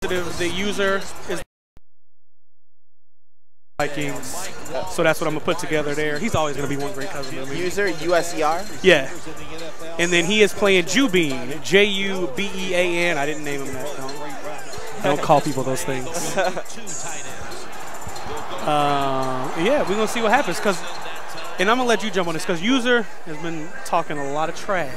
The user is Vikings, so that's what I'm gonna put together there. He's always gonna be one great cousin of me. User USER. Yeah, and then he is playing Jubean, Jubean. I didn't name him that. Don't call people those things. Yeah, we're gonna see what happens. And I'm gonna let you jump on this because user has been talking a lot of trash.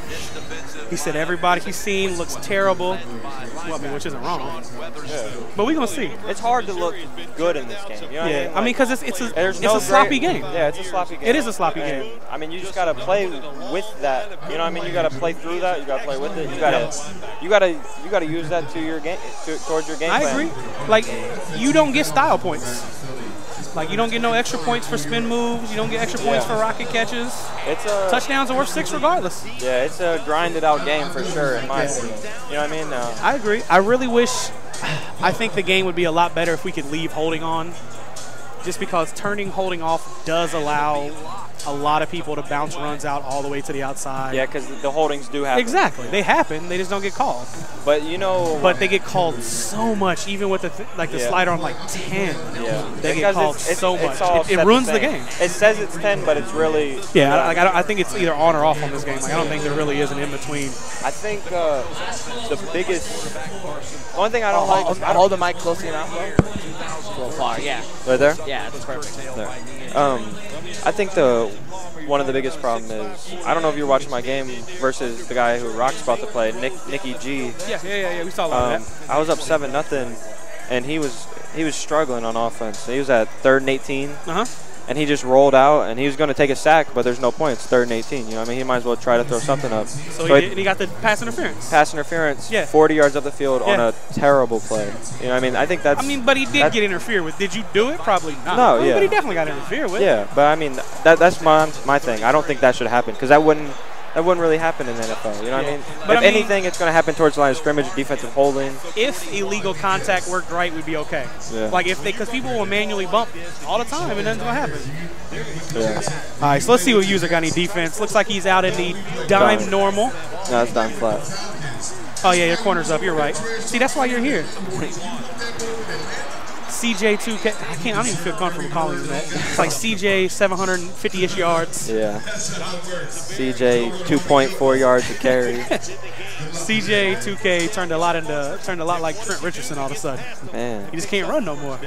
He said everybody he's seen looks terrible, well, I mean, which isn't wrong. Yeah. But we're gonna see. It's hard to look good in this game. You know what I mean, because it's a sloppy game. Yeah, it's a sloppy game. It is a sloppy game. I mean, you just gotta play with that. You know what I mean? You gotta play through that. You gotta play with it. You gotta use that to your game towards your game plan. I agree. Like, you don't get style points. Like, you don't get no extra points for spin moves. You don't get extra points for rocket catches. Touchdowns are worth 6 regardless. Yeah, it's a grinded out game for sure, in my opinion. You know what I mean? I agree. I really wish, I think the game would be a lot better if we could leave holding on. Just because turning holding off does allow a lot of people to bounce runs out all the way to the outside. Yeah, because the holdings do happen. Exactly. They happen. They just don't get called. But, you know. But they get called so much, even with the slider on like 10. Yeah. They get called so much. It ruins the game. It says it's 10, but it's really. Yeah, like I think it's either on or off on this game. Like, I don't think there really is an in-between. I think the biggest. One thing I don't like. Hold the mic closely enough, though. So far, yeah. Right there? Yeah, that's perfect. There. I think one of the biggest problems is, I don't know if you're watching my game versus the guy who Rock's about to play, Nicki G. Yeah. We saw a lot of that. I was up 7-0, and he was struggling on offense. He was at 3rd and 18. And he just rolled out, and he was going to take a sack, but there's no point. It's 3rd and 18. You know what I mean? He might as well try to throw something up. So he got the pass interference. Pass interference, 40 yards up the field on a terrible play. You know what I mean? I think that's. I mean, but he did get interfered with. Did you do it? Probably not. No, yeah. But he definitely got interfered with. Yeah, but I mean, that's my thing. I don't think that should happen because that wouldn't really happen in the NFL. You know what I mean? But if anything, it's going to happen towards the line of scrimmage, defensive holding. If illegal contact worked right, we'd be okay. Yeah. Like because people will manually bump all the time, and nothing's going to happen. Yeah. All right, so let's see what user got any defense. Looks like he's out in the dime normal. No, it's dime flat. Oh, yeah, your corner's up. You're right. See, that's why you're here. CJ2K. I don't even feel comfortable calling him that. It's like CJ 750-ish yards. Yeah. CJ 2.4 yards to carry. CJ2K turned a lot like Trent Richardson all of a sudden. Man. He just can't run no more.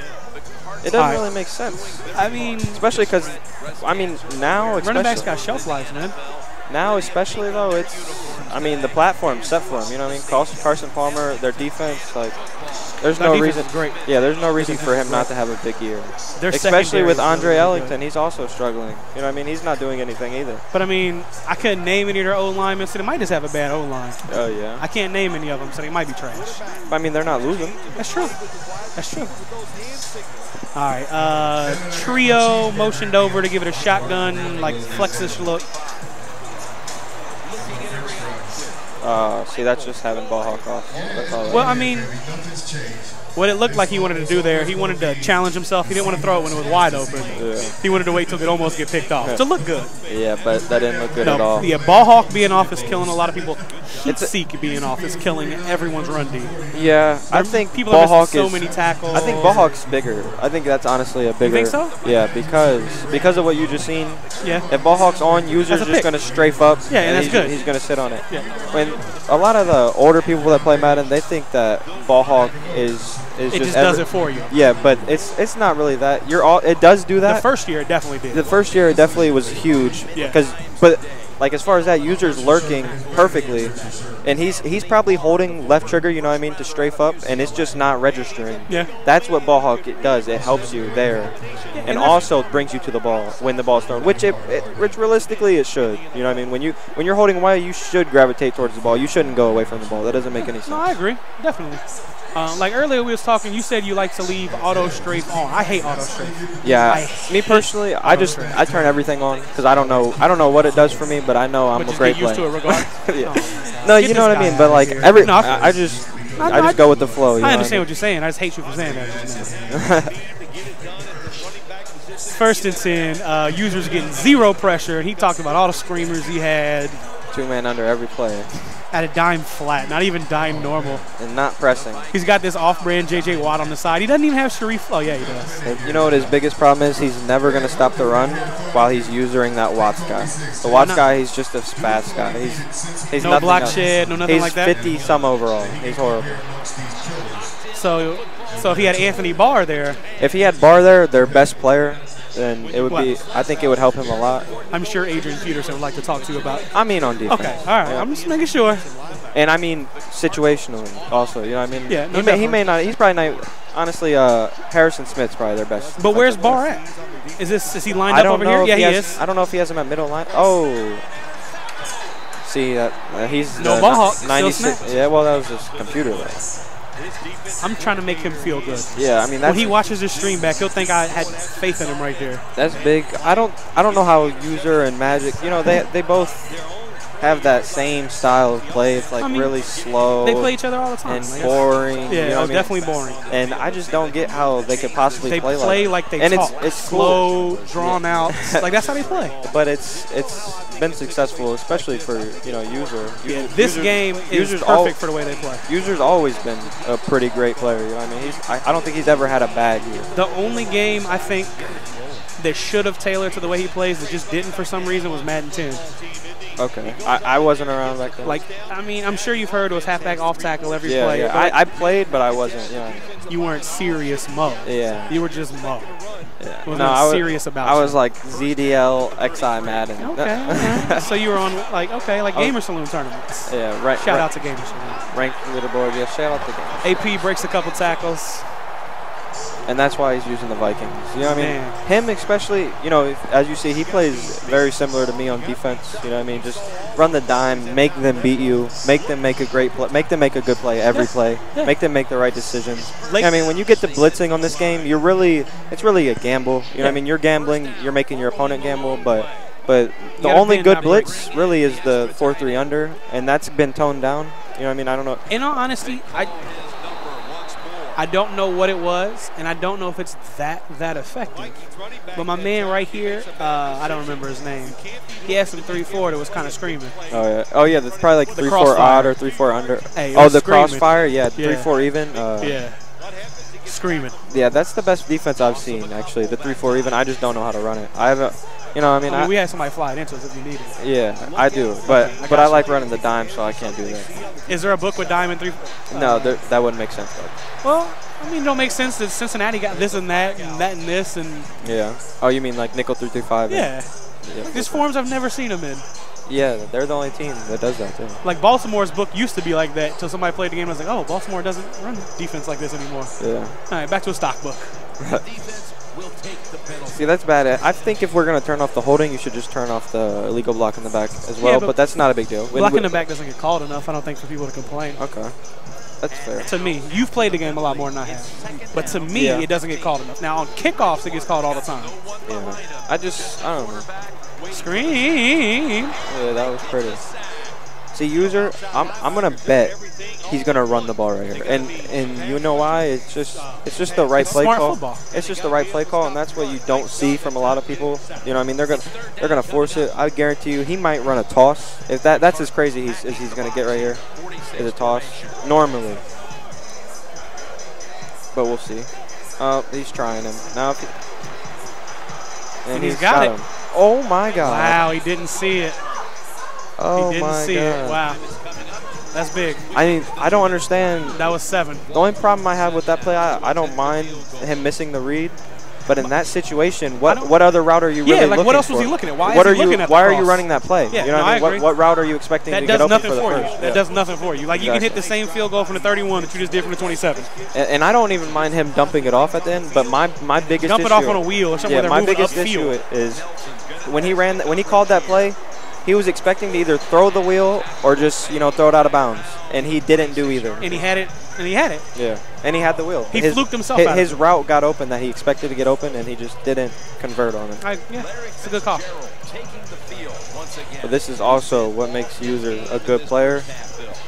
It doesn't really make sense. I mean, especially because, now, running backs got shelf life, man. Now, especially though, the platform's set for him. You know what I mean? Carson Palmer, their defense, like. There's no reason. Great. Yeah, there's no reason for him not to have a big year. Especially with Andre Ellington, he's also struggling. You know what I mean? He's not doing anything either. But I couldn't name any of their O-linemen, so they might just have a bad O-line. Oh, yeah. I can't name any of them, so they might be trash. But, they're not losing. That's true. All right. Trio motioned over to give it a shotgun, like flexish look. See, that's just having ball hawk off. That's all what it looked like he wanted to do there, he wanted to challenge himself. He didn't want to throw it when it was wide open. Yeah. He wanted to wait till it almost get picked off to look good. Yeah, but that didn't look good at all. Yeah, ball hawk being off is killing a lot of people. Heat-seek being off is killing everyone's run D. Yeah, I think people ball are hawk so many tackles. I think ball hawk's bigger. I think that's honestly a bigger. You think so? Yeah, because of what you just seen. Yeah. If ball hawk's on, user's just going to strafe up. Yeah, and that's good. He's going to sit on it. Yeah. When a lot of the older people that play Madden, they think that ball hawk is just does it for you. Yeah, but it's not really that. It does do that. The first year it definitely did. The first year it definitely was huge. Yeah. But like as far as that, user's lurking perfectly, and he's probably holding left trigger. You know what I mean, to strafe up, and it's just not registering. Yeah. That's what ball hawk does. It helps you there, and also brings you to the ball when the ball's thrown. Which realistically it should. You know what I mean? When you're holding away, you should gravitate towards the ball. You shouldn't go away from the ball. That doesn't make any sense. No, I agree. Definitely. Like earlier we was talking, you said you like to leave auto strafe on. I hate auto strafe. Yeah, me personally, I turn everything on because I don't know what it does for me, but I know I'm a great player. Used to it regardless. Yeah. No, you know what I mean. But like I just go with the flow. I understand what you're saying. I just hate you for saying that. First and 10, users getting 0 pressure. He talked about all the screamers he had. 2-man under every play. At a dime flat, not even dime normal. And not pressing. He's got this off-brand J.J. Watt on the side. He doesn't even have Sharif. Oh, yeah, he does. And you know what his biggest problem is? He's never going to stop the run while he's using that Watts guy. The Watts guy, he's just a spaz guy. He's no block shed, no nothing like that? He's 50-some overall. He's horrible. So if he had Anthony Barr there. If he had Barr there, their best player, then it would be, I think it would help him a lot. I'm sure Adrian Peterson would like to talk to you about. I mean on defense. Okay, all right. Yeah. I'm just making sure. And I mean situationally also, you know what I mean? Yeah, no, he may not, he's probably not, honestly, Harrison Smith's probably their best. But where's Barr at? Is he lined up over here? Yeah, he is. I don't know if he has him at middle line. Oh. See, he's no ball hawk, 96. Yeah, well, that was his computer, though. I'm trying to make him feel good. Yeah, I mean, that's when he watches this stream back, he'll think I had faith in him right there. That's big. I don't know how User and Magic, you know, they both have that same style of play. It's like really slow. They play each other all the time. And boring. Yeah, you know definitely boring. And I just don't get how they could possibly play like that. They play like they talk. It's slow, drawn out. Like that's how they play. But it's been successful, especially for User. Yeah, this game is perfect for the way they play. User's always been a pretty great player. You know what I mean? I don't think he's ever had a bad year. The only game I think that should have tailored to the way he plays that just didn't for some reason was Madden 10. Okay. I wasn't around back then. Like, I mean, I'm sure you've heard it was halfback, off tackle every play. Yeah, I played, but I wasn't, You weren't serious Mo. Yeah. You were just Mo. Yeah. I was serious about I was like ZDL, XI Madden. Okay. Right. So you were on, like Gamer Saloon tournaments. Yeah, right. Shout out to Gamer Saloon. Ranked leaderboard, yeah, shout out to Gamer. AP breaks a couple tackles. And that's why he's using the Vikings. You know what I mean? Him especially, as you see, he plays very similar to me on defense. You know what I mean? Just run the dime, make them beat you, make them make a great play, make them make a good play every play, make them make the right decisions. I mean, when you get to blitzing on this game, it's really a gamble. You know what I mean? You're gambling, you're making your opponent gamble, but the only good blitz really is the 4-3 under, and that's been toned down. You know what I mean? I don't know. In all honesty, I don't know what it was, and I don't know if it's that effective. But my man right here, I don't remember his name. He had some 3-4 that was kind of screaming. Oh yeah, that's probably like 3-4 odd or 3-4 under. Hey, the crossfire, yeah, 3-4 even. Yeah, screaming. Yeah, that's the best defense I've seen actually. The 3-4 even. I just don't know how to run it. I haven't. I mean, we had somebody fly it into us if you needed it. Yeah, I do, but I like running the dime, so I can't do that. Is there a book with dime and 3? No, that wouldn't make sense. Though. Well, I mean, it don't make sense that Cincinnati got this and that and that and this and. Yeah. Oh, you mean like nickel 3-5? Yeah. These forms I've never seen them in. Yeah, they're the only team that does that too. Like Baltimore's book used to be like that until somebody played the game and was like, oh, Baltimore doesn't run defense like this anymore. Yeah. All right, back to a stock book. See, that's bad. I think if we're going to turn off the holding, you should just turn off the illegal block in the back as well, but that's not a big deal. Block in the back doesn't get called enough, I don't think, for people to complain. Okay. That's fair. To me. You've played the game a lot more than I have. But to me, it doesn't get called enough. Now, on kickoffs, it gets called all the time. Yeah. I don't know. Scream. Yeah, that was pretty. See, User, I'm gonna bet he's gonna run the ball right here, and you know why? It's just the right play call. Football. It's just the right play call, and that's what you don't see from a lot of people. You know what I mean? They're gonna force it. I guarantee you, he might run a toss. If that's as crazy as he's gonna get right here, is a toss normally. But we'll see. He's trying him now. And he's got him. Oh my God! Wow, he didn't see it. Oh he didn't see it. Wow. That's big. I mean, I don't understand. That was 7. The only problem I have with that play, I don't mind him missing the read. But in that situation, what other route are you really looking for? What else was he looking at? Why are you running that play? Yeah, you know what I mean? What route are you expecting to get open for the first? That does nothing for you. Like, you can hit the same field goal from the 31 that you just did from the 27. And I don't even mind him dumping it off at the end, but my biggest issue... Dump it off on a wheel or something. Yeah, my biggest issue is when he called that play, he was expecting to either throw the wheel or just, throw it out of bounds. And he didn't do either. And he had it. Yeah. And he had the wheel. He fluked himself out. His route got open that he expected to get open, and he just didn't convert on it. Yeah, it's a good call. But this is also what makes User a good player,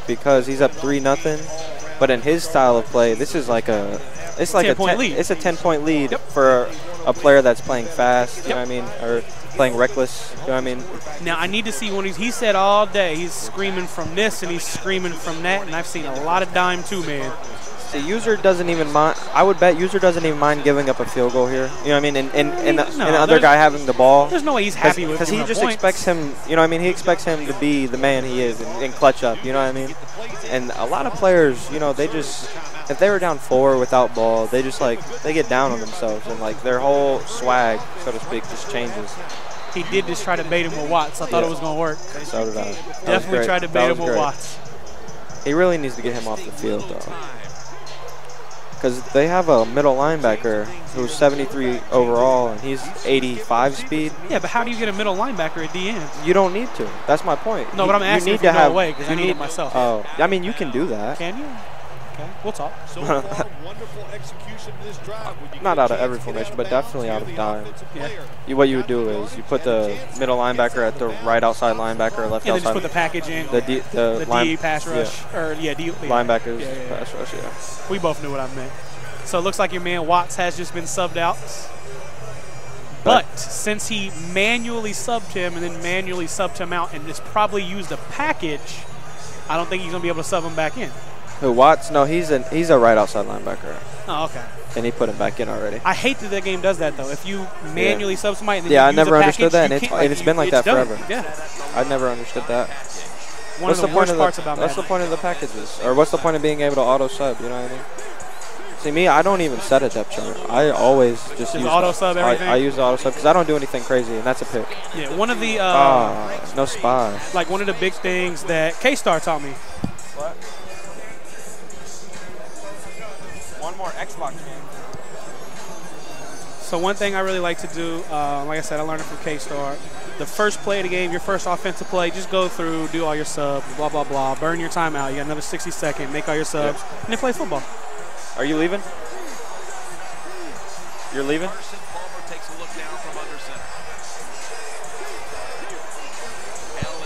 because he's up 3-0. But in his style of play, this is like a 10-point lead. It's a 10-point lead for a player that's playing fast, you know what I mean, or playing reckless, you know what I mean. Now, I need to see when he said all day he's screaming from this and he's screaming from that, and I've seen a lot of dime too, man. The user doesn't even mind. I would bet user doesn't even mind giving up a field goal here. You know what I mean? And the other guy having the ball. There's no way he's happy with, because he just expects him. You know what I mean? He expects him to be the man he is and clutch up. You know what I mean? And a lot of players, you know, they just, if they were down 4 without ball, they just like they get down on themselves and like their whole swag, so to speak, just changes. He did just try to bait him with Watts. I thought it was going to work. So did I. Definitely tried to bait him with Watts. He really needs to get him off the field though. Because they have a middle linebacker who's 73 overall and he's 85 speed. Yeah, but how do you get a middle linebacker at the end? You don't need to. That's my point. No, but I'm asking if you know a way because I need it myself. Oh, I mean, you can do that. Can you? Okay, we'll talk. Not out of every formation, but definitely out of dime. Yeah. What you would do is you put the middle linebacker at the right outside linebacker or left outside. And then just put the package in. The DE pass rush. Yeah. Or, yeah, DE. Linebackers Yeah. pass rush, yeah. We both knew what I meant. So it looks like your man Watts has just been subbed out. But since he manually subbed him and then manually subbed him out and just probably used a package, I don't think he's going to be able to sub him back in. Who, Watts? No, he's a right outside linebacker. Oh, okay. And he put him back in already. I hate that the game does that, though. If you manually sub somebody and then I use never a package, understood that, and it's been like that forever. Yeah. I never understood that. What's the worst parts about Madden? What's the point of the packages? Or what's the point of being able to auto-sub, you know what I mean? See, me, I don't even set a depth chart. I always just use auto-sub everything? I use the auto-sub because I don't do anything crazy, and that's a pick. Yeah, one of the no spy. Like one of the big things that K-Star taught me. What? One more Xbox game. So one thing I really like to do, like I said, I learned it from K-Star. The first play of the game, your first offensive play, just go through, do all your subs, blah, blah, blah. Burn your timeout. You got another 60 seconds, make all your subs, and then play football. Are you leaving? You're leaving?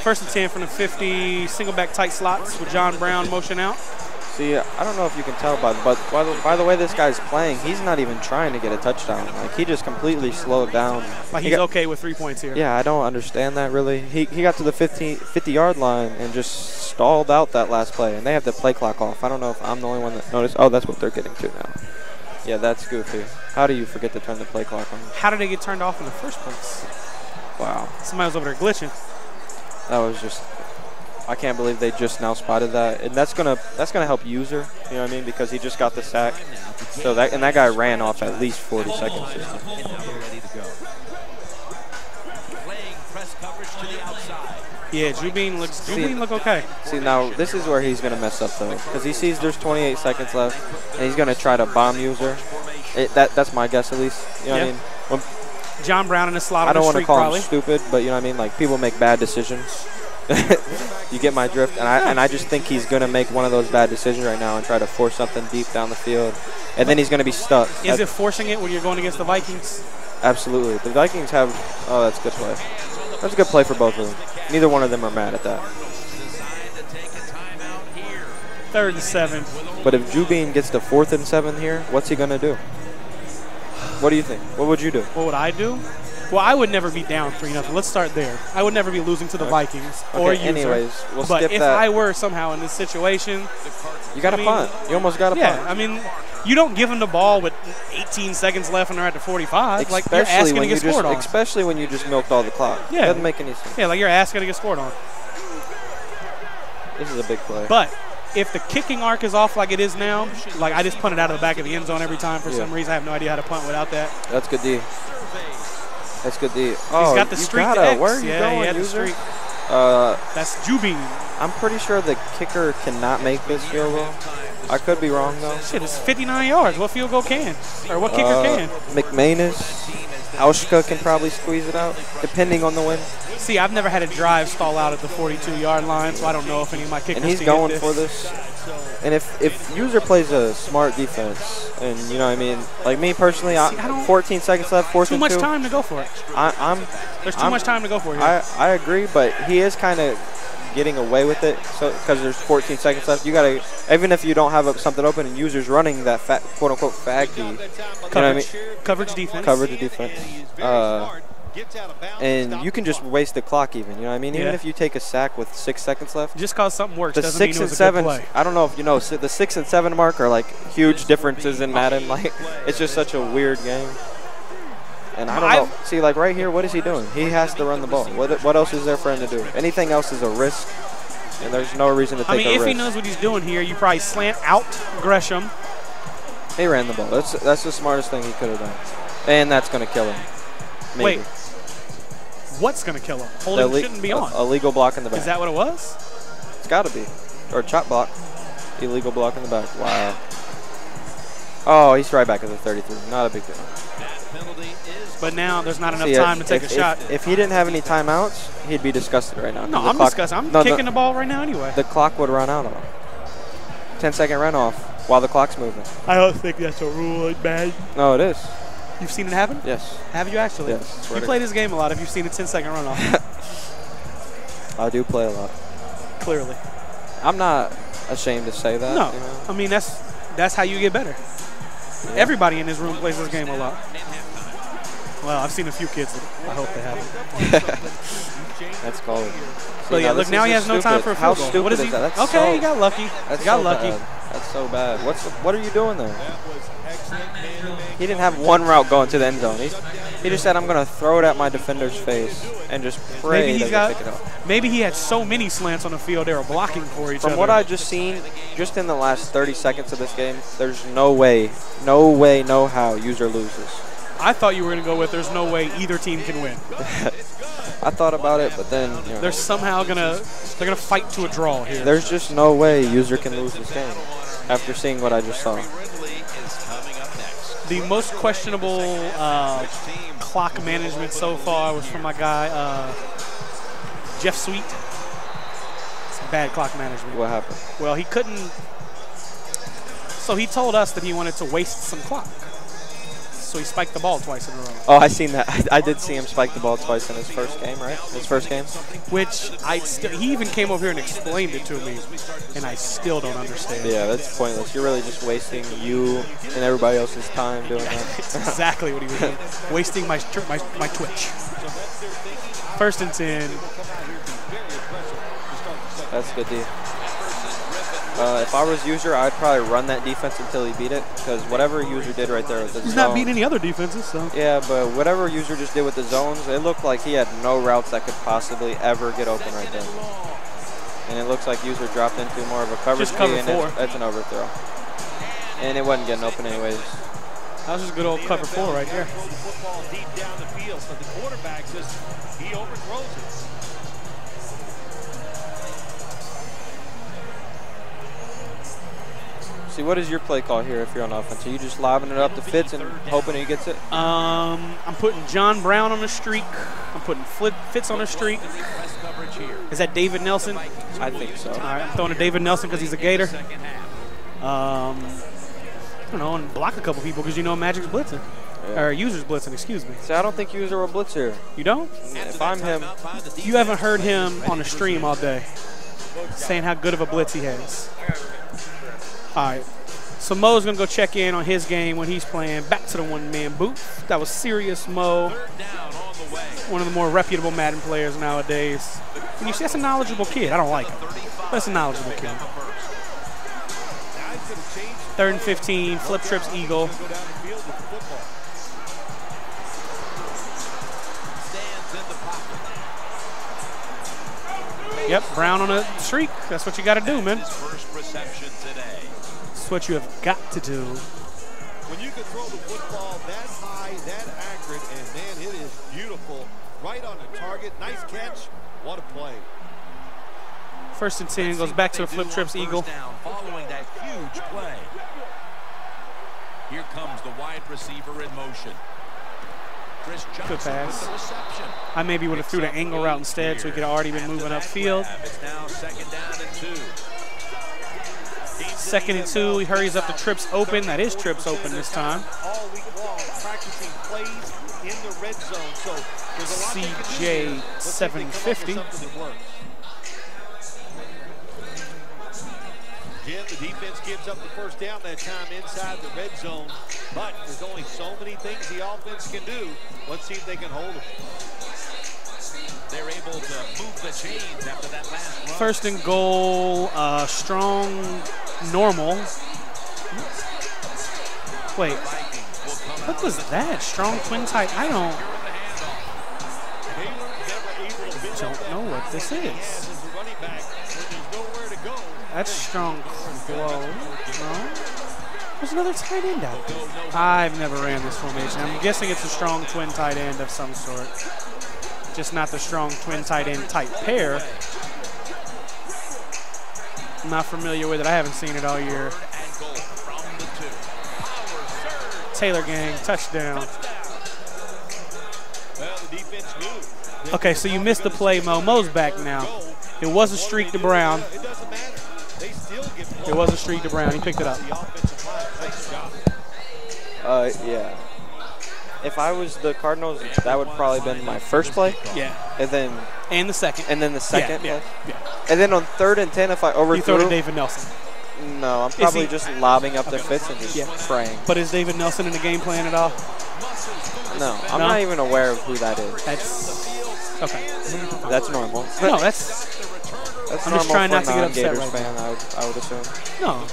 First and 10 from the 50, single back tight slots with John Brown motion out. See, I don't know if you can tell by the way this guy's playing, he's not even trying to get a touchdown. Like, he just completely slowed down. Like, he's okay with 3 points here. Yeah, I don't understand that, really. He got to the 50-yard line and just stalled out that last play, and they have the play clock off. I don't know if I'm the only one that noticed. Oh, that's what they're getting to now. Yeah, that's goofy. How do you forget to turn the play clock on? How did they get turned off in the first place? Wow. Somebody was over there glitching. That was just... I can't believe they just now spotted that, and that's gonna help user. You know what I mean? Because he just got the sack, so that guy ran off at least 40 seconds. Yeah, Jubean look okay. See, now this is where he's gonna mess up though, because he sees there's 28 seconds left, and he's gonna try to bomb user. That's my guess at least. You know what I mean? John Brown in the slot. I don't want to call probably him stupid, but you know what I mean. Like, people make bad decisions. You get my drift, and I just think he's gonna make one of those bad decisions right now and try to force something deep down the field, and then he's gonna be stuck. Is it forcing it when you're going against the Vikings? Absolutely. The Vikings have. Oh, that's a good play. That's a good play for both of them. Neither one of them are mad at that. 3rd and 7. But if Jubean gets to 4th and 7 here, what's he gonna do? What do you think? What would you do? What would I do? Well, I would never be down 3-0. Let's start there. I would never be losing to the Vikings or user. Anyways, we'll but skip if that. I were somehow in this situation, you got to punt. You almost got to punt. Yeah, I mean, you don't give them the ball with 18 seconds left and they're at the 45. Like, you're asking to get scored on. Especially when you just milked all the clock. Yeah. It doesn't make any sense. Yeah, like you're asking to get scored on. This is a big play. But if the kicking arc is off like it is now, like I just punt it out of the back of the end zone every time for some reason. I have no idea how to punt without that. That's good D. That's good D. Oh, he's got the streak to X. Where are you going, he had user? the streak. That's Jubean. I'm pretty sure the kicker cannot make this field goal. I could be wrong, though. Shit, it's 59 yards. What field goal can? Or what kicker can? McManus. Auschka can probably squeeze it out, depending on the wind. See, I've never had a drive stall out at the 42-yard line, so I don't know if any of my kickers And he's going for this. And if user plays a smart defense, and you know what I mean, like me personally, 14 seconds left, 4th and 2. Too much time to go for it. There's too much time to go for it. I agree, but he is kind of getting away with it. So because there's 14 seconds left, you gotta, even if you don't have something open and users running that quote unquote fag key, you know what I mean? Coverage defense. Coverage defense. And you can just waste the clock even, you know what I mean? Even if you take a sack with 6 seconds left. Just cause something works The doesn't 6 mean it and was a 7, good play. I don't know if you know, the 6 and 7 mark are like huge differences in Madden. Like, it's just such a weird game. And I don't know. See, like right here, what is he doing? He has to run the ball. What else is there for him to do? Anything else is a risk, and there's no reason to take a risk. I mean, if he knows what he's doing here, you probably slant out Gresham. He ran the ball. That's the smartest thing he could have done. And that's going to kill him. Maybe. Wait. What's going to kill him? Holding shouldn't be on. Illegal block in the back. Is that what it was? It's got to be. Or chop block. Illegal block in the back. Wow. Oh, he's right back at the 33. Not a big deal. But now there's not enough time to take a shot. If he didn't have any timeouts, he'd be disgusted right now. No, I'm disgusted. I'm kicking the ball right now anyway. The clock would run out on him. 10-second runoff while the clock's moving. I don't think that's a rule, man. No, it is. You've seen it happen? Yes. Have you actually? Yes. You play this game a lot if you've seen a 10-second runoff. I do play a lot. Clearly. I'm not ashamed to say that. No. You know? I mean, that's how you get better. Yeah. Everybody in this room plays this game a lot. Well, I've seen a few kids that I hope they haven't. That's called. But yeah, look, now he has no time for a field goal. What is he? That's okay, he got lucky. That's he got lucky. Bad. That's so bad. What are you doing there? He didn't have one route going to the end zone. He just said, I'm going to throw it at my defender's face and just pray pick it up. Maybe he had so many slants on the field they were blocking for each other. From what I just seen, just in the last 30 seconds of this game, there's no way, no how user loses. I thought you were going to go with there's no way either team can win. I thought about it, but then you know, they're somehow gonna fight to a draw here. There's just no way user can lose this game after seeing what I just saw. The most questionable clock management so far was from my guy Jeff Sweet. It's bad clock management. What happened? Well, he couldn't. So he told us that he wanted to waste some clock. So he spiked the ball twice in a row. Oh, I seen that. I did see him spike the ball twice in his first game, right? His first game? Which he even came over here and explained it to me, and I still don't understand. Yeah, that's pointless. You're really just wasting you and everybody else's time doing that. That's exactly what he was doing. Wasting my Twitch. 1st and 10. That's a good deal. If I was user, I'd probably run that defense until he beat it, because whatever user did right there with the He's zone, not beating any other defenses, so. Yeah, but whatever user just did with the zones, it looked like he had no routes that could possibly ever get open right there. And it looks like user dropped into more of a coverage key, and it's an overthrow. And it wasn't getting open anyways. That was just good old cover 4 right there. He overthrows it. See, what is your play call here if you're on offense? Are you just lobbing it up to Fitz and hoping he gets it? I'm putting John Brown on a streak. I'm putting Fitz on a streak. Is that David Nelson? I think so. All right, I'm throwing to David Nelson because he's a Gator. I don't know, and block a couple people because you know Magic's blitzing. Yeah. Or user's blitzing, excuse me. See, I don't think user will blitz here. You don't? If I'm him. You haven't heard him on the stream all day saying how good of a blitz he has. All right, so Mo's going to go check in on his game when he's playing back to the one-man booth. That was serious Mo, one of the more reputable Madden players nowadays. And you see, that's a knowledgeable kid. I don't like him, but that's a knowledgeable kid. 3rd and 15, flip trips Eagle. Yep, Brown on a streak. That's what you got to do, man. That's what you have got to do. When you can throw the football that high, that accurate, and man, it is beautiful. Right on the target. Nice catch. What a play. 1st and 10 goes back to the flip trips Eagle. Following that huge play. Here comes the wide receiver in motion. Good pass. I maybe would have threw the angle route instead so he could have already been moving upfield. It's now 2nd down and 2. 2nd and 2, he hurries up the trips open. That is trips open this time. All week long, practicing plays in the red zone. So there's a lot CJ 750. Jim, the defense gives up the first down that time inside the red zone. But there's only so many things the offense can do. Let's see if they can hold them. They're able to move the chains after that last run. First and goal, strong, normal. Wait, what was that? Strong twin tight? I don't know what this is. That's strong close. No? There's another tight end out there. I've never ran this formation. I'm guessing it's a strong twin tight end of some sort. Just not the strong twin tight end type pair. I'm not familiar with it. I haven't seen it all year. Taylor gang, touchdown. Okay, so you missed the play, Mo. Mo's back now. It was a streak to Brown. It was a streak to Brown. He picked it up. Yeah. If I was the Cardinals, that would probably been my first play. Yeah. And then the second. And then the second play. Yeah. And then on 3rd and 10, if I overthrew. You throw to David Nelson. No, I'm probably just lobbing up their fits and just praying. But is David Nelson in the game plan at all? No, I'm not even aware of who that is. That's okay. That's normal. No, that's I'm normal just trying for not to get upset Gators right fan, now. I would assume. No,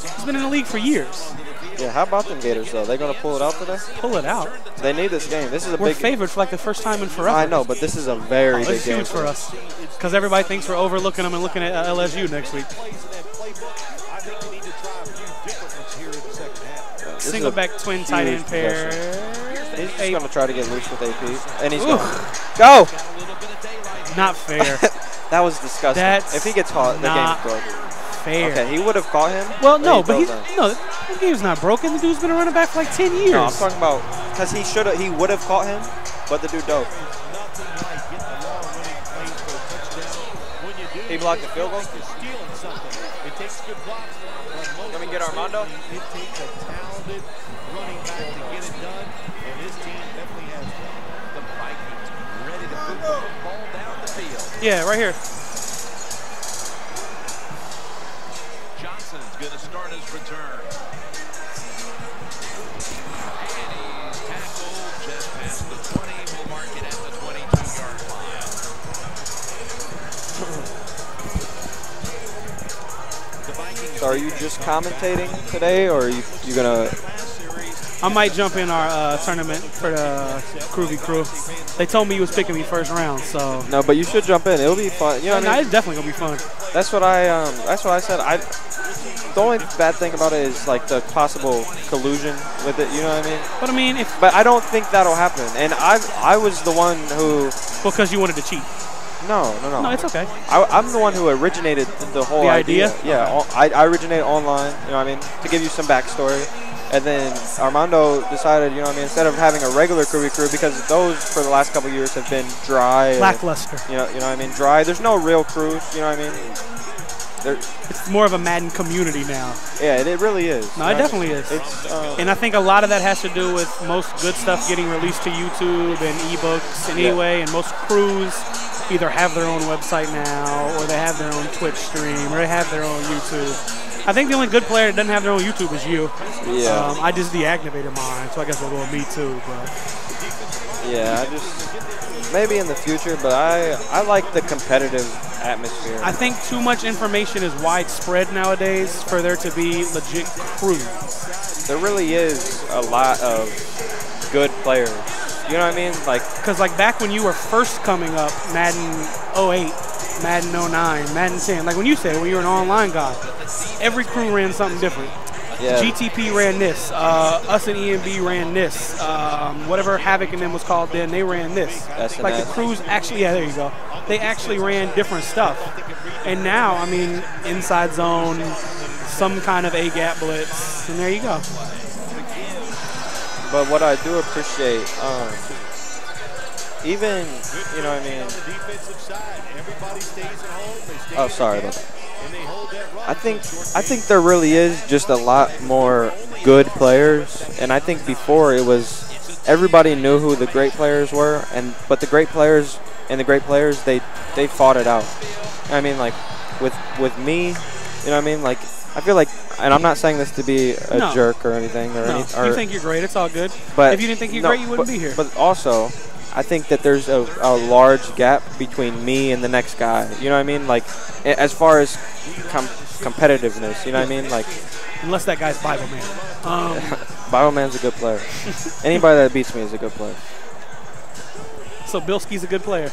he's been in the league for years. Yeah, how about them Gators though? They gonna pull it out today? Pull it out. They need this game. This is a We're big. favored for like the first time in forever. I know, but this is a very big it's game huge for us because everybody thinks we're overlooking them and looking at LSU next week. Single back twin tight end pair. He's just gonna try to get loose with AP, and he's gonna go. Not fair. That was disgusting. If he gets caught, the game's broken. Fair. Okay, he would have caught him. Well, no, but the game's not broken. The dude's been a running back for like 10 years. No, I'm talking about because he would have caught him, but the dude dove. He blocked the field goal. Let me get Armando. It takes a talented running back to get it done, and his team definitely has the Vikings ready to move the ball down the field. Yeah, right here. Johnson's going to start his return. And he's tackled just past the 20. We'll mark it at the 22-yard line. So are you just commentating today, or are you gonna? I might jump in our tournament for the Crew v. Crew. They told me he was picking me first round, so. No, but you should jump in. It'll be fun. You know what I mean? It's definitely gonna be fun. That's what I said. The only bad thing about it is like the possible collusion with it. You know what I mean? But I mean, but I don't think that'll happen. And I was the one who. Because you wanted to cheat. No. No, it's okay. I'm the one who originated the whole idea. Yeah, I originated online. You know what I mean? To give you some backstory. And then Armando decided, you know what I mean, instead of having a regular crew because those for the last couple of years have been dry. Lackluster. You know what I mean? Dry. There's no real crews, you know what I mean? It's more of a Madden community now. Yeah, it really is. No, it definitely is. And I think a lot of that has to do with most good stuff getting released to YouTube and ebooks anyway, and most crews either have their own website now, or they have their own Twitch stream, or they have their own YouTube. I think the only good player that doesn't have their own YouTube is you. Yeah. I just deactivated mine, so I guess we'll go with me too. But yeah, maybe in the future, but I like the competitive atmosphere. I think too much information is widespread nowadays for there to be legit crews. There really is a lot of good players. You know what I mean? Because back when you were first coming up, Madden 08, Madden 09, Madden 10, like when you said, when you were an online guy, every crew ran something different. Yeah. GTP ran this. Us and EMB ran this. Whatever Havoc and them was called then, they ran this. SNS. Like the crews actually, yeah, there you go. They actually ran different stuff. And now, I mean, Inside Zone, some kind of A-gap blitz, and there you go. But what I do appreciate, even, you know what I mean? Oh, sorry about that. I think there really is just a lot more good players, and I think before it was everybody knew who the great players were, but the great players they fought it out. I mean, like with me, you know what I mean? Like I feel like, and I'm not saying this to be a No. jerk or anything. Or No, any, you think you're great. It's all good. but If you didn't think you're no, great, you wouldn't be here. But also, I think that there's a large gap between me and the next guy. You know what I mean? Like, as far as competitiveness, you know what I mean? Like, Unless that guy's Bible Man. Bible Man's a good player. Anybody that beats me is a good player. So Bilski's a good player.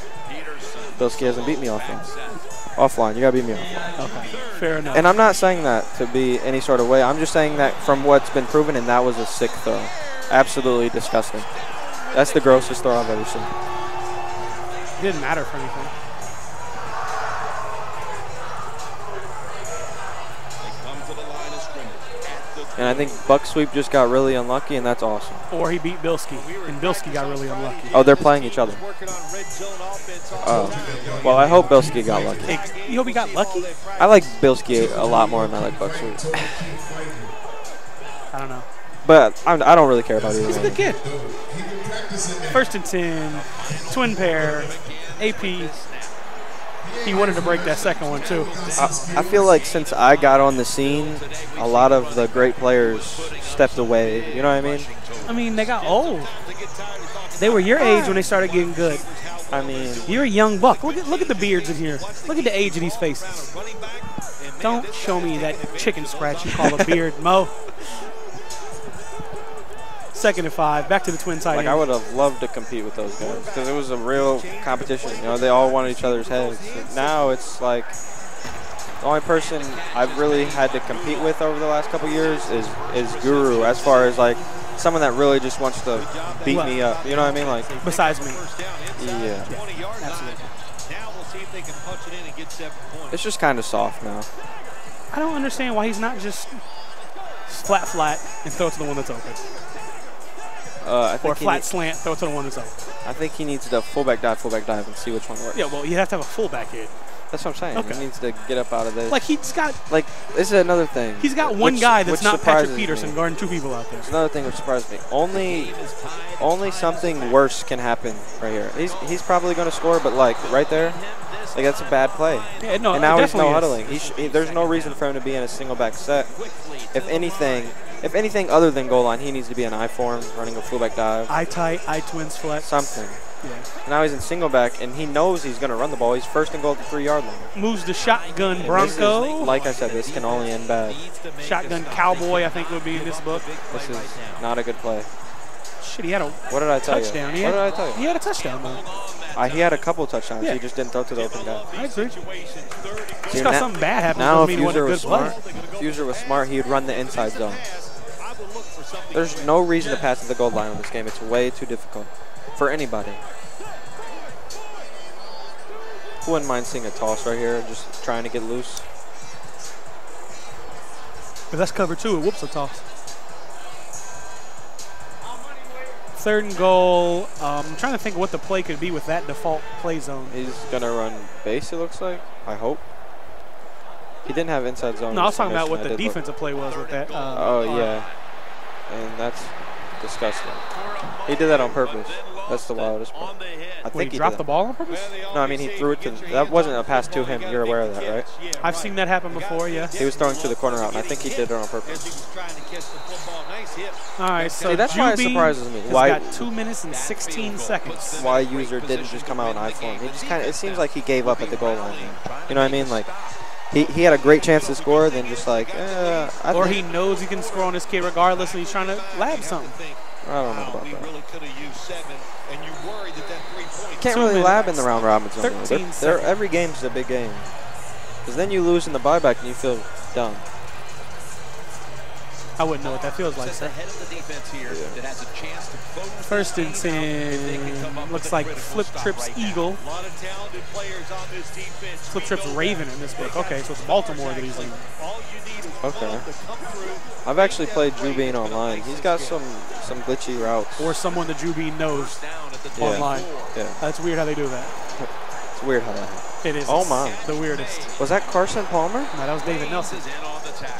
Bilski hasn't beat me offline. Offline, you gotta beat me offline. Okay, fair enough. And I'm not saying that to be any sort of way. I'm just saying that from what's been proven, and that was a sick throw. Absolutely disgusting. That's the grossest throw I've ever seen. It didn't matter for anything. And I think Buck Sweep just got really unlucky, and that's awesome. Or he beat Bilski, and Bilski got really unlucky. Oh, they're playing each other. Oh. Well, I hope Bilski got lucky. Hey, you hope he got lucky? I like Bilski a lot more than I like Buck Sweep. I don't know. But I don't really care about either He's a one. good kid. 1st and 10, twin pair, AP. He wanted to break that second one, too. I feel like since I got on the scene, a lot of the great players stepped away. You know what I mean? I mean, they got old. They were your age when they started getting good. I mean, You're a young buck. Look at the beards in here. Look at the age of these faces. Don't show me that chicken scratch you call a beard, Mo. 2nd and 5. Back to the twin tight like end. I would have loved to compete with those guys because it was a real competition. You know, they all wanted each other's heads. Now it's like the only person I've really had to compete with over the last couple years is Guru, as far as like someone that really just wants to beat me up. You know what I mean? Like, Besides me. yeah. Absolutely. Now we'll see if they can punch it in and get 7 points. It's just kind of soft now. I don't understand why he's not just flat and throw it to the one that's open. I Or think flat slant, throw it to the one that's open. I think he needs to fullback dive, and see which one works. Yeah, well, you have to have a fullback here. That's what I'm saying. Okay. He needs to get up out of this. Like, he's got This is another thing. He's got one which- guy that's which not Patrick surprises Peterson me. guarding 2 people out there. It's another thing which surprised me. Only something worse can happen right here. He's probably going to score, but like right there, like that's a bad play. Yeah, no, and now it he's no definitely huddling. There's no reason for him to be in a single back set. If anything other than goal line, he needs to be in I form, running a fullback dive. Eye tight, eye twins flex. Something. Yeah. Now he's in single back, and he knows he's going to run the ball. He's 1st and goal at the 3-yard line. Moves the shotgun And Bronco. this is, like I said, this can only end bad. Shotgun Cowboy, I think, would be in this book. This is not a good play. Shit, he had a What did I tell touchdown. you? What did I tell He you? had a touchdown, though. He had a couple touchdowns. Yeah. He just didn't throw to the open guy. I agree. See, Just because something bad happens Now, doesn't if mean it wasn't a User good was play. smart, if User was smart, he would run the inside zone. There's no reason to pass at the goal line in this game. It's way too difficult for anybody. Who wouldn't mind seeing a toss right here, just trying to get loose? But that's cover 2. It whoops a toss. 3rd and goal. I'm trying to think of what the play could be with that default play zone. He's going to run base, it looks like. I hope. He didn't have inside zone. No, I was talking about submission. what the I did look. defensive play was with that. Yeah. And that's disgusting. He did that on purpose. That's the wildest part. I Wait, think he he dropped did the that. ball on purpose? No, I mean, he threw it to – that wasn't a pass to him. You're aware of that, right? I've seen that happen before, yeah. He was throwing to the corner out, and I think he did it on purpose. All right, so See, that's why it Jubean surprises me. has Why- got 2 minutes and 16 seconds. Why User didn't just come out in I form. He just kind of – it seems like he gave up at the goal line. You know what I mean? Like, he had a great chance to score, then just like, Or he knows he can score on this kid regardless, and he's trying to lab something. I don't know about that. You 2 can't really minutes. lab in the round robin zone. 13 Every game's a big game. Because then you lose in the buyback and you feel dumb. I wouldn't know what that feels like, sir. 1st and 10. Looks like Flip Trips Eagle. Flip Trips Raven in this book. Okay, so it's Baltimore that he's in. Okay. I've actually played Jubean online. He's got some glitchy routes. Or someone that Jubean knows Yeah. online. Yeah. That's weird how they do that. It's weird how that happened. It is. Oh, It's my. the weirdest. Was that Carson Palmer? No, that was David Nelson.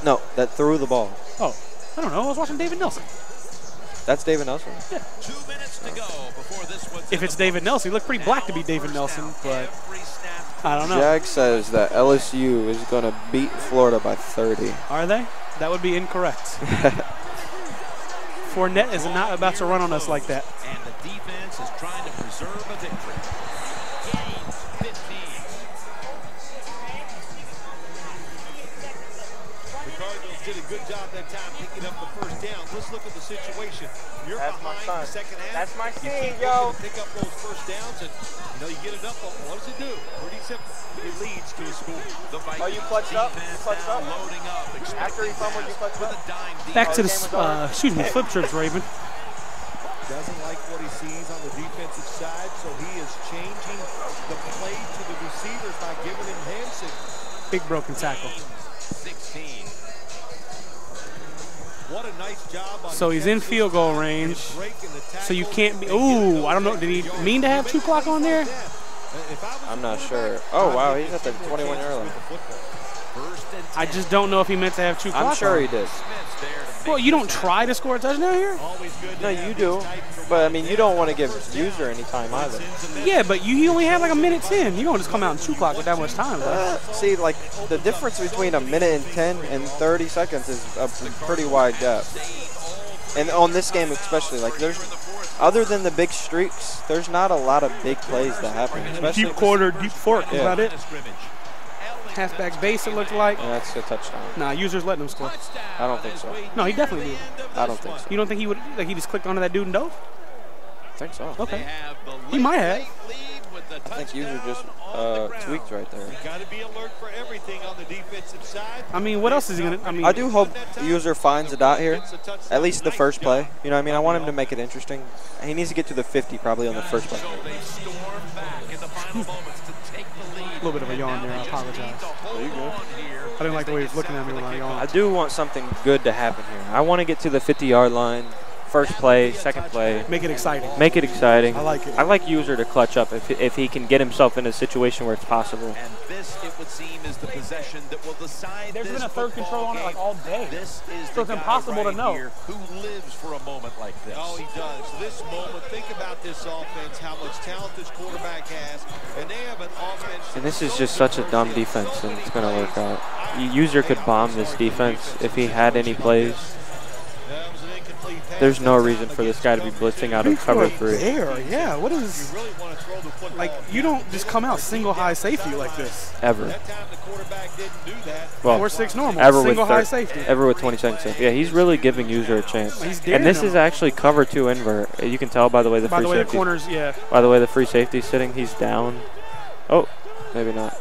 No, that threw the ball. Oh, I don't know. I was watching David Nelson. That's David Nelson. Yeah. If it's David Nelson, he looked pretty black to be David Nelson, but I don't know. Jag says that LSU is going to beat Florida by 30. Are they? That would be incorrect. Fournette is not about to run on us like that. And the defense is trying to preserve a victory. Gain 15. The Cardinals did a good job that time picking up the first down. Let's look at the situation. You're behind in the second half. That's my You scene, keep yo. looking to pick up those first downs, and you get enough of them. What does it do? Pretty simple. It leads to a score. The Vikings Oh, you clutched up? You defense clutched now up? loading up. After he fumbled, you clutched with up? a dime deep. Back to the, game was over. excuse me, flip trips, Raven. Doesn't like what he sees on the defensive side, so he is changing the play to the receivers by giving him hand signals. Big broken tackle. 16. What a nice job on So he's in field goal range. So you can't be. Ooh, I don't know. Did he mean to have 2 clock on there? I'm not sure. Oh, wow, he's at the 21-yard line. I just don't know if he meant to have 2 clock. I'm sure on. he did. Well, you don't try to score a touchdown here. No, you do. But, I mean, you don't want to give user any time either. Yeah, but you only have like 1:10. You don't just come out in 2 clock with that much time. Bro. See, like, the difference between 1:10 and 30 seconds is a pretty wide gap. And on this game especially, like, there's, other than the big streaks, there's not a lot of big plays that happen. Especially Deep quarter, deep fork. Yeah. Is that it? Halfback base, it looked like. Yeah, that's a touchdown. Nah, user's letting him score. I don't think so. No, he definitely did. I don't think so. You don't think he would, like he just clicked onto that dude and dove? I think so. Okay. He might have. I think user just tweaked right there. Got to be alert for everything on the defensive side. I mean, what else is he going to, I mean. I do hope user finds a dot here, at least the first play. You know what I mean? I want him to make it interesting. He needs to get to the 50 probably on the first play. A little bit of a yawn there. I apologize. There you go. I didn't like the way he was looking at me when I yawned. I do want something good to happen here. I want to get to the 50-yard line, first play, second play. Make it exciting. Make it exciting. I like it. I like user to clutch up if he can get himself in a situation where it's possible. And this, it would seem, is the possession that will decide. There's this been a third control on it like all day. This is So it's impossible to know. who lives for a moment like this. Oh, he does. This moment, think about this offense, how much talent this quarterback has, and they have an offense. And this is just such a dumb defense, and it's going to work out. User could bomb this defense if he had any plays. That was an incomplete pass. There's no reason for this guy to be blitzing out of cover 3. There, yeah. What is, You really want to throw the football. like, you don't just come out single high safety like this. Ever. That time the quarterback didn't do that. Well, 4-6 normal. ever with Single high 30 safety. Ever with 20 seconds left. Yeah, he's really giving user a chance. He's And daring this him. is actually cover 2 invert. You can tell by the way the By free the way, the safety. corners, yeah. By the way the free safety's sitting, he's down. Oh, maybe not.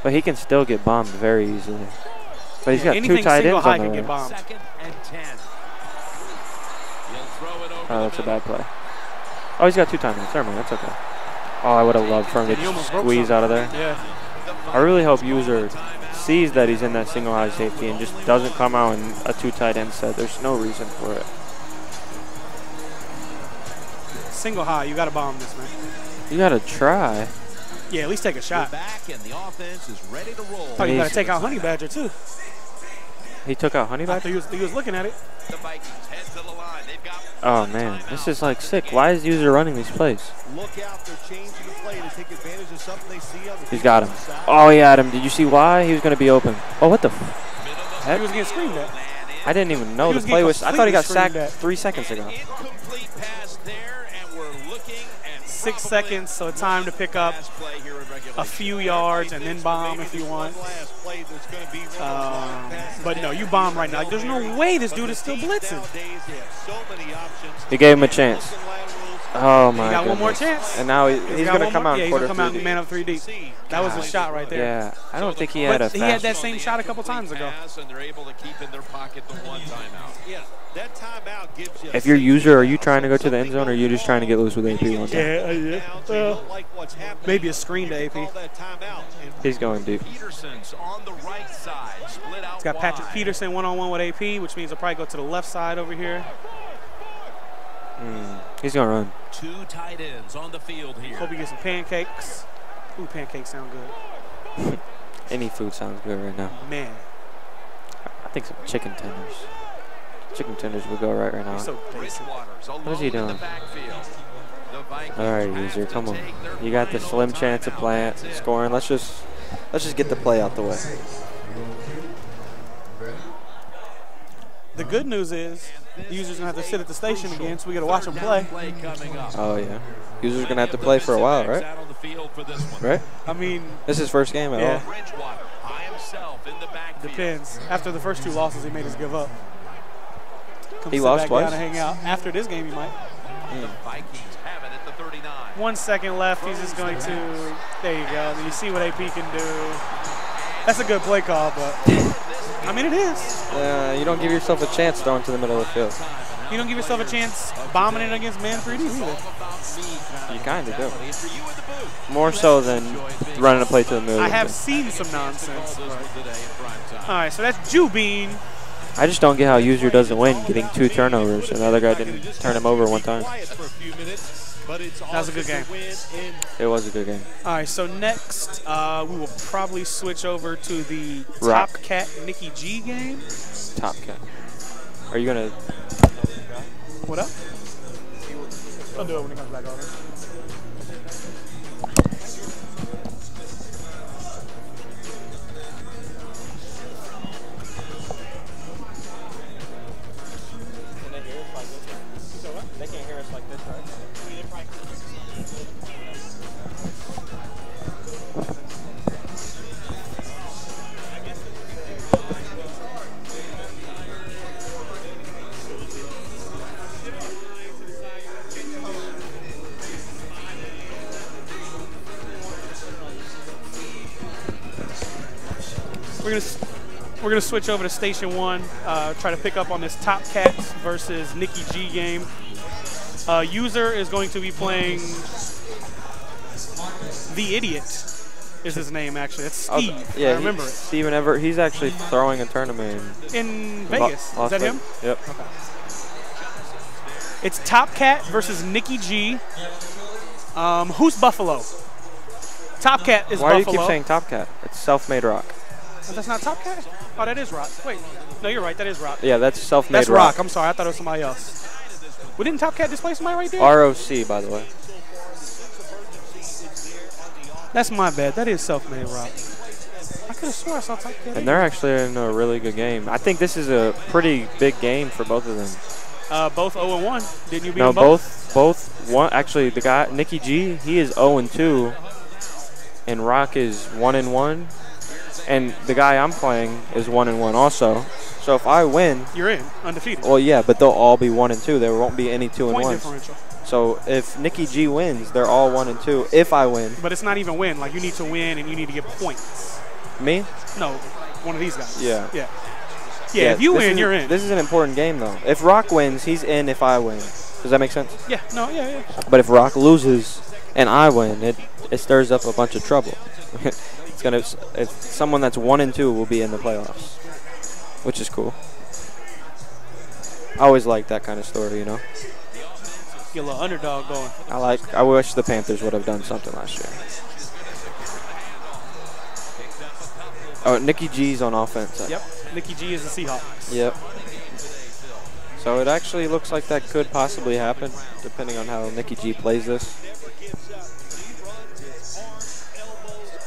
But he can still get bombed very easily. But he's got Anything 2 tight single ends high on can the get right. bombed. 2nd and 10. He'll throw it over Oh, that's a bad play. Oh, he's got 2 tight ends. Never mind, that's okay. Oh, I would have loved for him to He almost just broke squeeze out of there. Yeah. I really hope user sees that he's in that single high safety and just doesn't come out in a 2 tight end set. There's no reason for it. Single high, you got to bomb this, man. You gotta try. Yeah, at least take a shot. back, and the offense is ready to roll. Oh, you got to He's- take out Honey Badger, too. He took out Honey Badger? He was looking at it. The Vikings head to the line. They've got Oh man, this is like sick. Why is user running these plays? Look out, they're changing the play to take advantage of something they see on the He's got him. defensive side. Oh, he had him. Did you see why? He was going to be open. Oh, what the He was getting screamed at. I didn't even know He the was play getting was. I thought he got completely sacked screamed at. 3 seconds ago. incomplete pass there, and we're looking at 6 seconds, so time to pick up pass play here in regulation. a few yards and then bomb if you want. Last play, there's going to be one of those long passes But no, down. you bomb right now. Like, there's no way this dude is still blitzing. Nowadays, they have so many options. He gave him a chance. Oh my He got one more goodness. chance. And now he's got going to one come more- out yeah, in he's gonna quarter come out 3. and man up 3D. That was a shot right there. Yeah, I don't think he had a But he had fast. that same shot a couple times ago. And they're able to keep in their pocket the one timeout. Yeah, that timeout gives you. If you're user, are you trying to go to the end zone or are you just trying to get loose with AP one time? Maybe a screen to AP. He's going deep. Peterson's on the right side, split out He's got Patrick wide. Peterson one-on-one with AP, which means he'll probably go to the left side over here. He's going to run. 2 tight ends on the field here. Hope he gets some pancakes. Ooh, pancakes sound good. Any food sounds good right now. Man, I think some chicken tenders. Chicken tenders would go right now. you're so basic. Bridgewater's What is he alone in doing? the backfield. The All right, user, come on. You got the slim chance of scoring. Let's just get the play out the way. The good news is the user's going to have to sit at the station again, so we got to watch them play. Oh, yeah. User's going to have to play for a while, right? Right? I mean, this is his first game at all. Depends. After the first 2 losses, he made us give up. He lost twice? Down and hang out. After this game, he might. 1 second left. He's just going to. There you go. You see what AP can do. That's a good play call, but I mean, it is. You don't give yourself a chance throwing to the middle of the field. You don't give yourself a chance bombing it against man 3D either. You kind of do. More so than running a play to the middle. I have seen some nonsense. All right, so that's Jubean. I just don't get how user doesn't win, getting 2 turnovers. Another guy didn't turn him over 1 time. That was a good game. It was a good game. All right, so next we will probably switch over to the Rock. Top Cat Nicki G game. Top Cat. Are you going to... What up? I'll do it when he comes back over. They can't hear us like this, right? We're gonna switch over to Station 1, try to pick up on this Top Cats versus Nicki G game. User is going to be playing The Idiot is his name, actually. It's Steve. Yeah, I remember it. Steven Everett. He's actually throwing a tournament in Vegas. Is that him? Yep. Okay. It's Top Cat versus Nicki G. Who's Buffalo? Top Cat is Buffalo. Why do you keep saying Top Cat? It's Self-Made Rock. Oh, that's not Top Cat? Oh, that is Rock. Wait. No, you're right. That is Rock. Yeah, that's Self-Made That's Rock. I'm sorry. I thought it was somebody else. Well, didn't Top Cat display somebody right there? ROC, by the way. That's my bad. That is Self-Made Rock. I could have swore I saw Top Cat. And they're actually in a really good game. I think this is a pretty big game for both of them. Both 0-1. Didn't you beat No, them both? both one. Actually, the guy Nicki G, he is 0-2, and Rock is 1-1, and the guy I'm playing is 1-1 also. So if I win, you're in, undefeated. Well, yeah, but they'll all be 1-2. There won't be any 2-1s. Point differential. So if Nicki G wins, they're all 1-2. If I win, but it's not even win. Like, you need to win and you need to get points. Me? No, one of these guys. Yeah. Yeah. Yeah, if you win, you're in. This is an important game, though. If Rock wins, he's in if I win. Does that make sense? Yeah, no, yeah. But if Rock loses and I win, it stirs up a bunch of trouble. If someone that's 1-2 will be in the playoffs, which is cool. I always like that kind of story, you know? Get a little underdog going. I wish the Panthers would have done something last year. Oh, Nicki G's on offense. Yep. Nicki G is the Seahawks. Yep. So it actually looks like that could possibly happen, depending on how Nicki G plays this.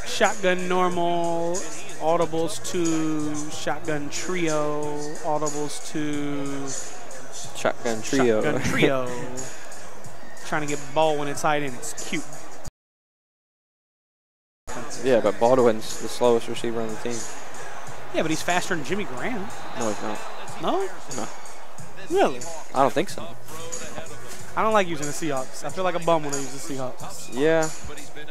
Shotgun normal, audibles to shotgun trio, audibles to shotgun trio. Shotgun trio. Trying to get Baldwin inside and it's cute. Yeah, but Baldwin's the slowest receiver on the team. Yeah, but he's faster than Jimmy Graham. No, he's not. No? No. Really? I don't think so. I don't like using the Seahawks. I feel like a bum when I use the Seahawks. Yeah.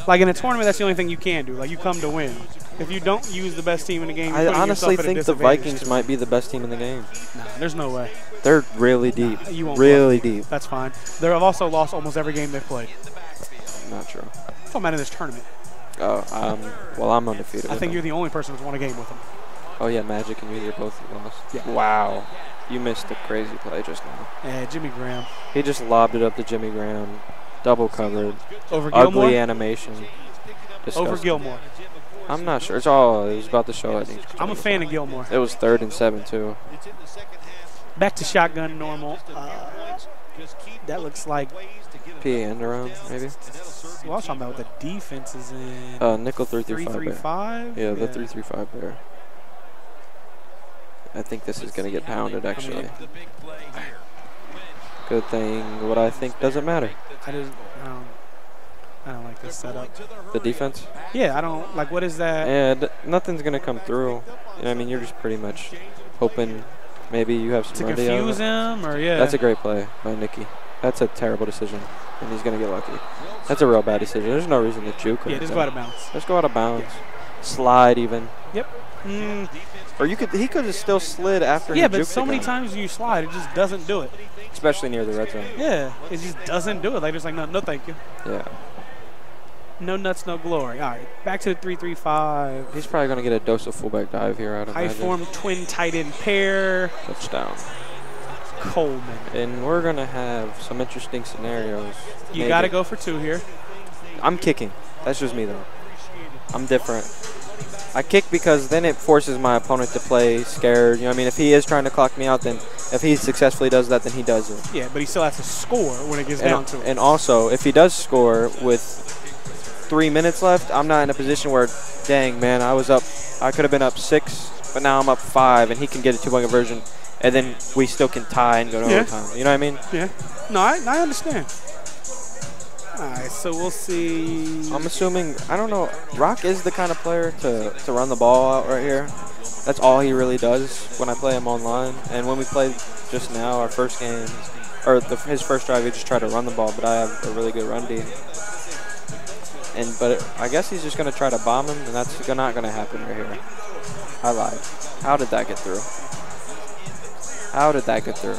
Like in a tournament, that's the only thing you can do. Like, you come to win. If you don't use the best team in the game, I honestly think the Vikings might be the best team in the game. Nah, there's no way. They're really deep. You won't really deep. That's fine. They have also lost almost every game they've played. Not true. I'm talking about in this tournament. Oh, well, I'm undefeated. I think you're the only person who's won a game with them. Oh, yeah, Magic and Weezer both lost. Yeah. Wow. You missed a crazy play just now. Yeah, Jimmy Graham. He just lobbed it up to Jimmy Graham. Double covered. Over Gilmore? Ugly animation. Disgusting. Over Gilmore. I'm not sure. It was about to show, I think. I'm a fan of Gilmore. It was 3rd and 7, too. Back to shotgun normal. That looks like PA end around, maybe? Well, I was talking about what the defense is in. Nickel 3-3-5 bear. Yeah, the 3-3-5 bear. I think this is going to get pounded, actually. Good thing what I think doesn't matter. I don't like this setup. The defense? Yeah, I don't like. What is that? And nothing's going to come through. You know what I mean? You're just pretty much hoping maybe you have some To run confuse him, or yeah. That's a great play by Nicki. That's a terrible decision, and he's going to get lucky. That's a real bad decision. There's no reason to juke. Yeah, just go out of bounds. Just go out of bounds. Yeah. Slide even. Yep. Or he could have still slid after he Yeah, juked but so the many guy. times you slide, it just doesn't do it. Especially near the red zone. Yeah, it just doesn't do it. Like, just like, no thank you. Yeah. No nuts, no glory. All right, back to the 3-3-5. He's probably going to get a dose of fullback dive here, I'd imagine. High form twin tight end pair. Touchdown. Coleman. And we're going to have some interesting scenarios. You got to go for 2 here. I'm kicking. That's just me, though. I'm different. I kick because then it forces my opponent to play scared. You know what I mean? If he is trying to clock me out, then if he successfully does that, then he does it. Yeah, but he still has to score when it gets down to it. And also, if he does score with 3 minutes left, I'm not in a position where, dang, man, I could have been up 6, but now I'm up 5, and he can get a 2-point conversion, and then we still can tie and go to overtime. You know what I mean? Yeah. No, I understand. All right, so we'll see. I'm assuming, I don't know, Rock is the kind of player to run the ball out right here. That's all he really does when I play him online. And when we played just now, our first game, or his first drive, he just tried to run the ball, but I have a really good run D. But I guess he's just going to try to bomb him, and that's not going to happen right here. I lied. How did that get through? How did that get through?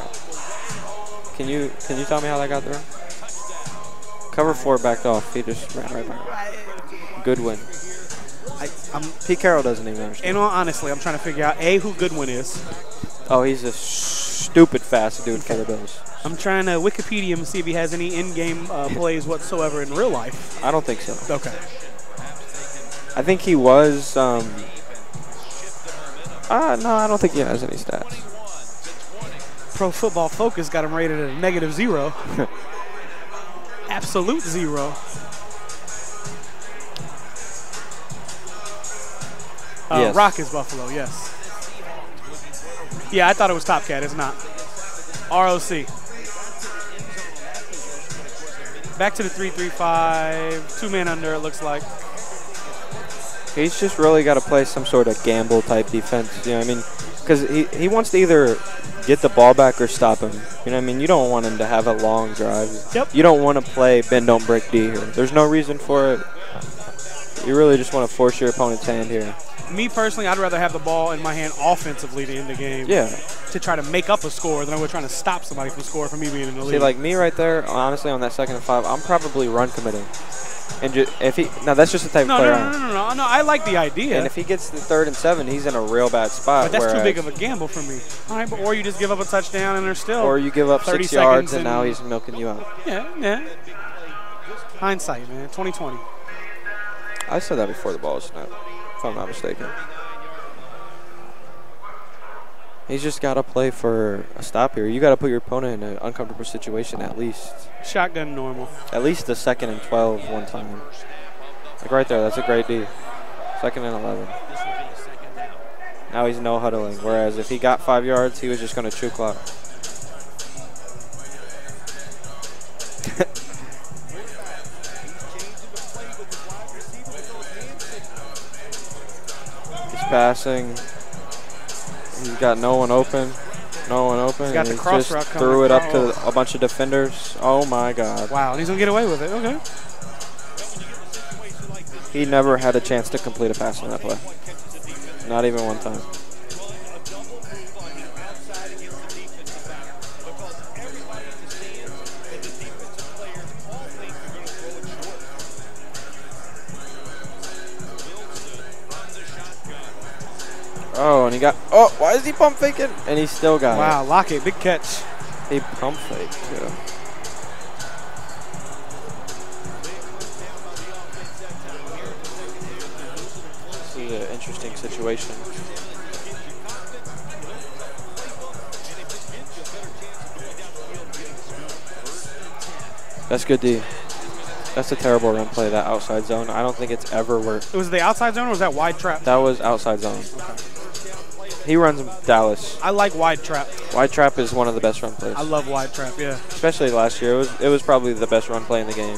Can you tell me how that got through? Cover 4 backed off. He just ran right by. Goodwin. Pete Carroll doesn't even understand. And honestly, I'm trying to figure out, A, who Goodwin is. Oh, he's a stupid fast dude for the Bills. I'm trying to Wikipedia him and see if he has any in-game plays whatsoever in real life. I don't think so. Okay. I think he was. No, I don't think he has any stats. Pro Football Focus got him rated at a -0. Absolute 0. Yes. Rock is Buffalo, yes. Yeah, I thought it was Top Cat. It's not. ROC. Back to the 3-3-5. 2-man under, it looks like. He's just really got to play some sort of gamble type defense. You know what I mean? Because he wants to either get the ball back or stop him. You know what I mean? You don't want him to have a long drive. Yep. You don't want to play bend, don't break D here. There's no reason for it. You really just want to force your opponent's hand here. Me personally, I'd rather have the ball in my hand offensively to end the game. Yeah. To try to make up a score than I would trying to stop somebody from scoring for me being in the lead. See, like me right there, honestly, on that 2nd and 5, I'm probably run committing. And now that's just the type of player I am. No, I like the idea. And if he gets the 3rd and 7, he's in a real bad spot. But that's too big of a gamble for me. All right, or you just give up a touchdown and they're still. Or you give up 30 6 yards seconds and now he's milking you out. Yeah. Hindsight, man. 2020. I said that before the ball was snapped, if I'm not mistaken. He's just got to play for a stop here. You got to put your opponent in an uncomfortable situation at least. Shotgun normal. At least the 2nd and 12 one time. Like right there, that's a great D. 2nd and 11. Now he's no huddling. Whereas if he got 5 yards, he was just going to chew clock. He's passing. He's got no one open. He's got the cross route coming. Threw it up to a bunch of defenders. Oh, my God. Wow, and he's going to get away with it. Okay. He never had a chance to complete a pass on that play. Not even one time. Oh, and he got. Oh, why is he pump faking? And he still got it. Wow, Lockett, big catch. He pump faked, too. This is an interesting situation. That's good D. That's a terrible run play, that outside zone. I don't think it's ever worked. Was it the outside zone or was that wide trap? That was outside zone. He runs Dallas. I like wide trap. Wide trap is one of the best run plays. I love wide trap, yeah. Especially last year. It was probably the best run play in the game.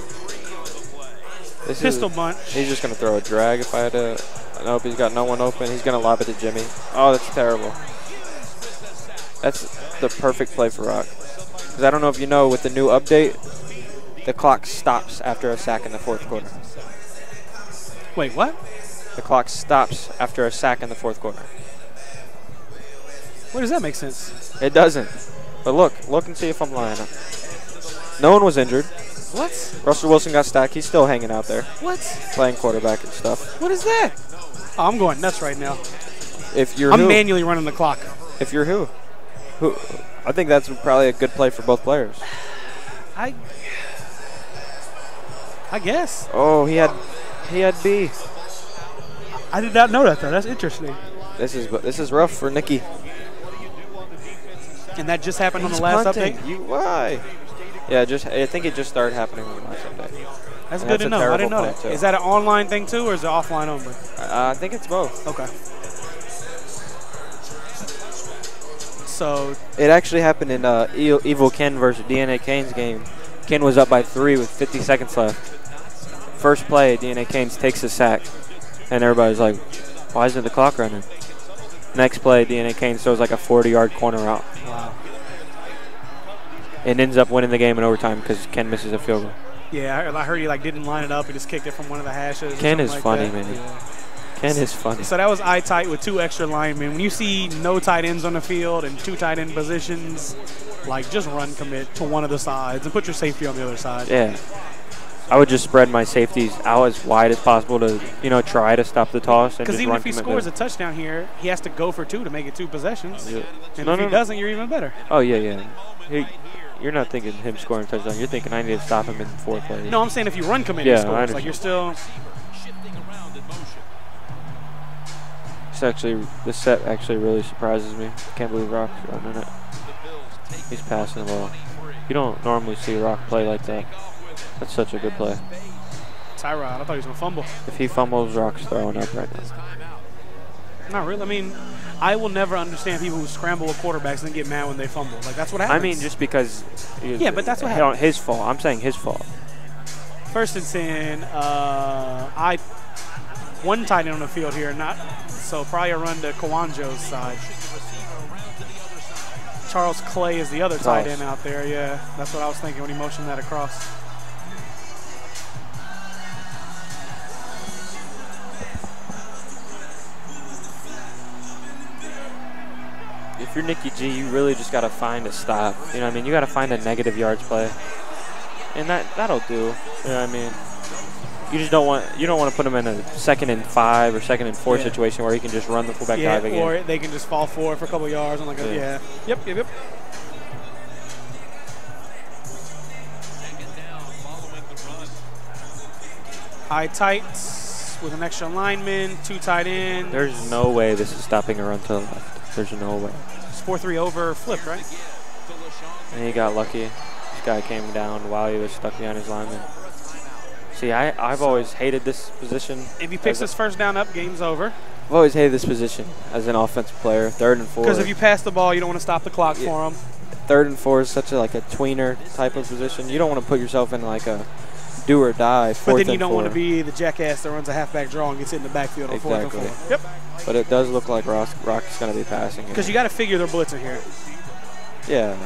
Pistol bunch. He's just going to throw a drag if I had to. Nope, he's got no one open. He's going to lob it to Jimmy. Oh, that's terrible. That's the perfect play for Rock. Because I don't know if you know, with the new update, the clock stops after a sack in the fourth quarter. Wait, what? The clock stops after a sack in the fourth quarter. Where does that make sense? It doesn't. But look and see if I'm lying. No one was injured. What? Russell Wilson got stacked. He's still hanging out there, What? playing quarterback and stuff. What is that? Oh, I'm going nuts right now. If you're I'm manually running the clock. If you're who? I think that's probably a good play for both players. I guess. Oh, he had B. I did not know that though. That's interesting. This is rough for Nicki. And that just happened on the last update? Why? Yeah, I think it just started happening on the last update. That's good to know. I didn't know that. Is that an online thing too, or is it offline only? I think it's both. Okay. So it actually happened in Evil Ken versus DNA Kane's game. Ken was up by 3 with 50 seconds left. First play, DNA Kane's takes a sack, and everybody's like, "Why isn't the clock running?" Next play, DNA Kane throws like a 40-yard corner route. Wow. And ends up winning the game in overtime because Ken misses a field goal. Yeah, I heard he didn't line it up. He just kicked it from one of the hashes. Ken is funny, that. man. Yeah. Ken is funny. So that was eye tight with 2 extra linemen. When you see no tight ends on the field and 2 tight end positions, just run commit to one of the sides and put your safety on the other side. Yeah. I would just spread my safeties out as wide as possible to, try to stop the toss. Because even if he scores a touchdown here, he has to go for 2 to make it 2 possessions. Yeah. And if he doesn't, you're even better. Oh, yeah. You're not thinking him scoring a touchdown. You're thinking I need to stop him in 4 plays. No, I'm saying if you run commit, yeah, he scores. You're still. This set actually really surprises me. Can't believe Rock's running it. He's passing the ball. You don't normally see Rock play like that. That's such a good play. Tyrod, I thought he was going to fumble. If he fumbles, Rock's throwing up right now. Not really. I mean, I will never understand people who scramble with quarterbacks and get mad when they fumble. That's what happens. I mean, just because. Yeah, but that's what happens. His fault. I'm saying his fault. 1st and 10. One tight end on the field here, so probably a run to Kawanjo's side. Charles Clay is the other tight end out there. Yeah, that's what I was thinking when he motioned that across. If you're Nicki G, you really just got to find a stop. You know what I mean? You got to find a negative yards play. And that'll do. You know what I mean? You just don't want to put him in a 2nd and 5 or 2nd and 4 situation where he can just run the fullback dive again. Or they can just fall forward for a couple yards and Yep. Eye tight with an extra lineman, 2 tight ends. There's no way this is stopping a run to the left. There's no way. It's 4-3 over flip, right? And he got lucky. This guy came down while he was stuck behind his lineman. See, I've always hated this position. If he picks his first down up, game's over. I've always hated this position as an offensive player, 3rd and 4. Because if you pass the ball, you don't want to stop the clock for him. 3rd and 4 is such a tweener type of position. You don't want to put yourself in a do or die 4th and 4. But then you don't want to be the jackass that runs a halfback draw and gets hit in the backfield on 4th and 4. Yep. But it does look like Rock's going to be passing. Because you got to figure they're blitzing here. Yeah,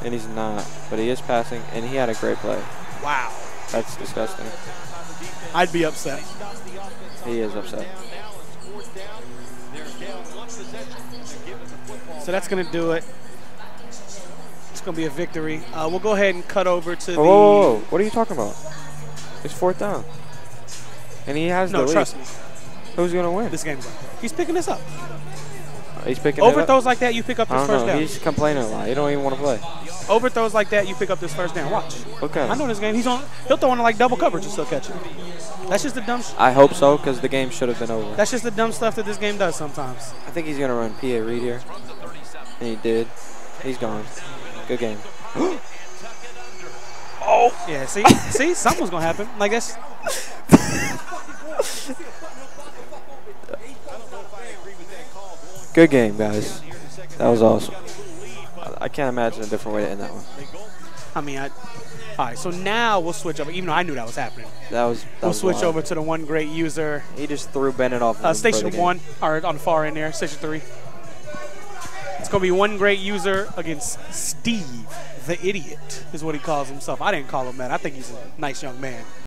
and he's not. But he is passing, and he had a great play. Wow. That's disgusting. I'd be upset. He is upset. So that's going to do it. It's going to be a victory. We'll go ahead and cut over to Whoa. What are you talking about? It's 4th down. And he has the lead. No, trust me. Who's going to win? This game's up. He's picking this up. He's picking it up? Overthrows like that, you pick up this first down. He's complaining a lot. He don't even want to play. Overthrows like that, you pick up this first down. Watch. Okay. I know this game. He'll throw into double coverage and still catch it. That's just the dumb stuff. I hope so, because the game should have been over. That's just the dumb stuff that this game does sometimes. I think he's going to run PA Reed here. And he did. He's gone. Good game. Oh, Yeah, see, something was gonna happen. Like that's. Good game, guys. That was awesome. I can't imagine a different way to end that one. I mean, all right. So now we'll switch over. Even though I knew that was happening, We'll switch wild. over to the one great user. He just threw Bennett off. Station 1, or on the far end there, Station 3. It's going to be one great user against Steve, the idiot, is what he calls himself. I didn't call him that. I think he's a nice young man.